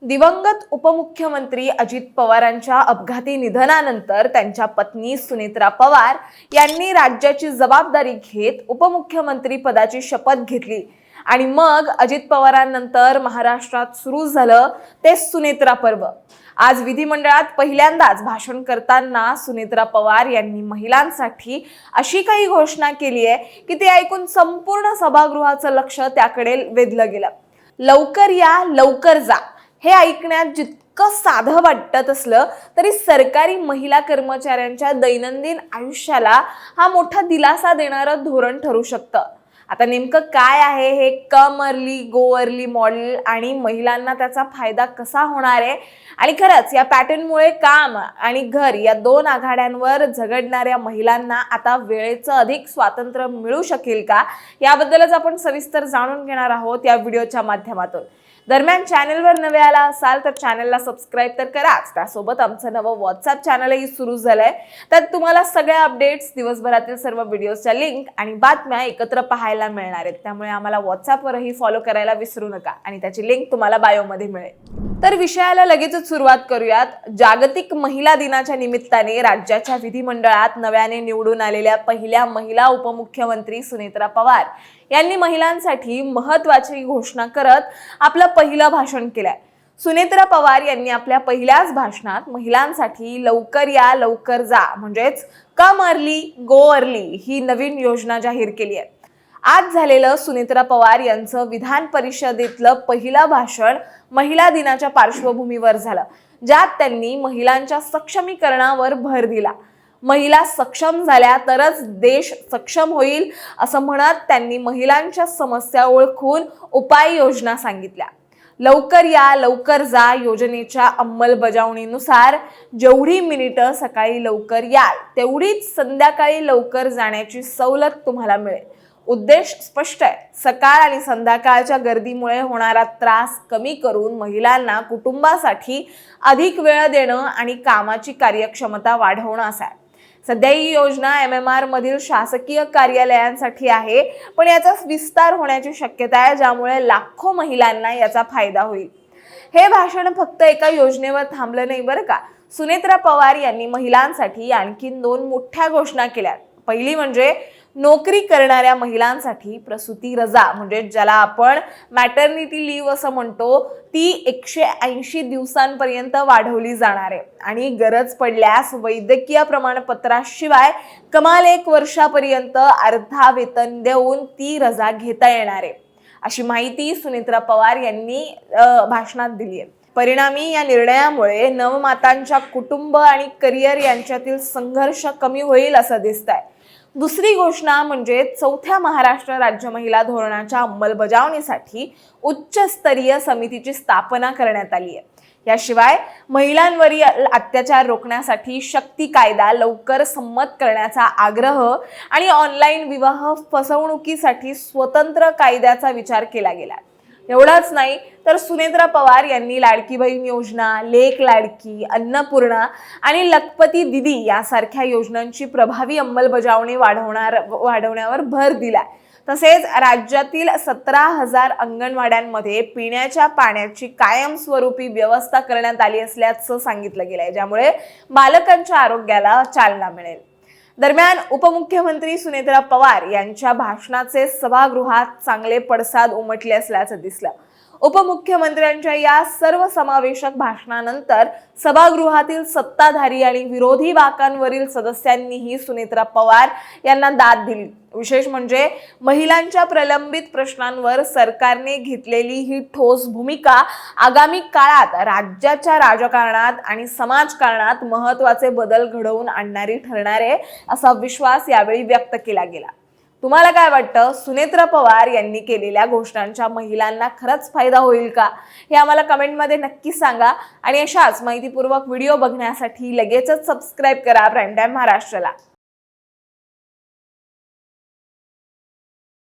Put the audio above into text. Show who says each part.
Speaker 1: दिवंगत उपमुख्यमंत्री अजित पवारांच्या अपघाती निधनानंतर त्यांच्या पत्नी सुनेत्रा पवार यांनी राज्याची जबाबदारी घेत उपमुख्यमंत्री पदाची शपथ घेतली आणि मग अजित पवारांनंतर महाराष्ट्रात सुरू झालं ते सुनेत्रा पर्व। आज विधिमंडळात पहिल्यांदाच भाषण करताना सुनेत्रा पवार यांनी महिलांसाठी अशी काही घोषणा केली आहे की ती ऐकून संपूर्ण सभागृहाचं लक्ष त्याकडे वेधलं गेलं। लवकर या लवकर जा हे ऐकण्यात जितकं साधं वाटत असलं तरी सरकारी महिला कर्मचाऱ्यांच्या दैनंदिन आयुष्याला हा मोठा दिलासा देणारं धोरण ठरू शकतं। आता नेमकं काय आहे हे कम अर्ली गो अर्ली मॉडेल आणि महिलांना त्याचा फायदा कसा होणार आहे आणि खरंच या पॅटर्नमुळे काम आणि घर या दोन आघाड्यांवर झगडणाऱ्या महिलांना आता वेळेचं अधिक स्वातंत्र्य मिळू शकेल का, याबद्दलच आपण सविस्तर जाणून घेणार आहोत या व्हिडिओच्या माध्यमातून। दरम्यान चॅनलवर नवे आला असाल तर चॅनलला सबस्क्राइब तर कराच। त्यासोबत आमचं नवं व्हॉट्सअप चॅनलही सुरू झालंय, त्यात तुम्हाला सगळ्या अपडेट्स, दिवसभरातील सर्व व्हिडिओच्या लिंक आणि बातम्या एकत्र पाहायला मिळणार आहेत। त्यामुळे आम्हाला व्हॉट्सअपवरही फॉलो करायला विसरू नका आणि त्याची लिंक तुम्हाला बायोमध्ये मिळेल। तर विषयाला लगेचच सुरुवात करूयात। जागतिक महिला दिनाच्या निमित्ताने राज्याच्या विधिमंडळात नव्याने निवडून आलेल्या पहिल्या महिला उपमुख्यमंत्री सुनेत्रा पवार यांनी महिलांसाठी महत्त्वाची घोषणा करत आपलं पहिलं भाषण केलंय। सुनेत्रा पवार यांनी आपल्या पहिल्याच भाषणात महिलांसाठी लवकर या लवकर जा म्हणजेच कम अर्ली गो अर्ली ही नवीन योजना जाहीर केली आहे। आज झालेलं सुनेत्रा पवार यांचं विधान परिषदेतलं पहिलं भाषण महिला दिनाच्या पार्श्वभूमीवर झालं, ज्यात त्यांनी महिलांच्या सक्षमीकरणावर भर दिला। महिला सक्षम झाल्या तरच देश सक्षम होईल असं म्हणत त्यांनी महिलांच्या समस्या ओळखून उपाययोजना सांगितल्या। लवकर या लवकर जा योजनेच्या अंमलबजावणीनुसार जेवढी मिनिटं सकाळी लवकर याल तेवढीच संध्याकाळी लवकर जाण्याची सवलत तुम्हाला मिळेल। उद्देश स्पष्ट आहे, सकाळ आणि संध्याकाळच्या गर्दीमुळे होणारा त्रास कमी करून महिलांना कुटुंबासाठी अधिक वेळ देणं आणि कामाची कार्यक्षमता वाढवणं असा आहे। सध्या ही योजना MMR मधील शासकीय कार्यालयांसाठी आहे, पण याचा विस्तार होण्याची शक्यता आहे, ज्यामुळे लाखो महिलांना याचा फायदा होईल। हे भाषण फक्त एका योजनेवर थांबलं नाही बरं का। सुनेत्रा पवार यांनी महिलांसाठी आणखीन दोन मोठ्या घोषणा केल्या। पहिली म्हणजे नोकरी करणाऱ्या महिलांसाठी प्रसूती रजा म्हणजे ज्याला आपण मॅटर्निटी लीव्ह असं म्हणतो, ती 180 दिवसांपर्यंत वाढवली जाणार आहे आणि गरज पडल्यास वैद्यकीय प्रमाणपत्राशिवाय कमाल 1 वर्षापर्यंत अर्धा वेतन देऊन ती रजा घेता येणार आहे, अशी माहिती सुनेत्रा पवार यांनी भाषणात दिली आहे। परिणामी या निर्णयामुळे नवमातांच्या कुटुंब आणि करिअर यांच्यातील संघर्ष कमी होईल असं दिसतंय। दुसरी घोषणा म्हणजे चौथ्या महाराष्ट्र राज्य महिला धोरणाच्या अंमलबजावणीसाठी उच्चस्तरीय समितीची स्थापना करण्यात आली आहे। याशिवाय महिलांवरील अत्याचार रोखण्यासाठी शक्ती कायदा लवकर संमत करण्याचा आग्रह आणि ऑनलाईन विवाह फसवणुकीसाठी स्वतंत्र कायद्याचा विचार केला गेला। एवढंच नाही तर सुनेत्रा पवार यांनी लाडकी बहीण योजना, लेक लाडकी, अन्नपूर्णा आणि लखपती दीदी यासारख्या योजनांची प्रभावी अंमलबजावणी वाढवण्यावर भर दिलाय। तसेच राज्यातील 17,000 अंगणवाड्यांमध्ये पिण्याच्या पाण्याची कायमस्वरूपी व्यवस्था करण्यात आली असल्याचं सांगितलं गेलंय, ज्यामुळे बालकांच्या आरोग्याला चालना मिळेल। दरम्यान उपमुख्यमंत्री सुनेत्रा पवार यांच्या भाषणाचे सभागृहात चांगले पडसाद उमटले असल्याचं दिसलं। उपमुख्यमंत्र्यांच्या या सर्वसमावेशक भाषणानंतर सभागृहातील सत्ताधारी आणि विरोधी बाकांवरील सदस्यांनीही सुनेत्रा पवार यांना दाद दिली। विशेष म्हणजे महिलांच्या प्रलंबित प्रश्नांवर सरकारने घेतलेली ही ठोस भूमिका आगामी काळात राज्याच्या राजकारणात आणि समाजकारणात महत्त्वाचे बदल घडवून आणणारी ठरणार आहे असा विश्वास यावेळी व्यक्त केला गेला। तुम्हाला काय वाटतं, सुनेत्रा पवार यांनी केलेल्या घोषणांचा महिलांना खरंच फायदा होईल का, हे आम्हाला कमेंटमध्ये नक्की सांगा आणि अशाच माहितीपूर्वक व्हिडिओ बघण्यासाठी लगेचच सबस्क्राइब करा प्राईम टाइम महाराष्ट्राला।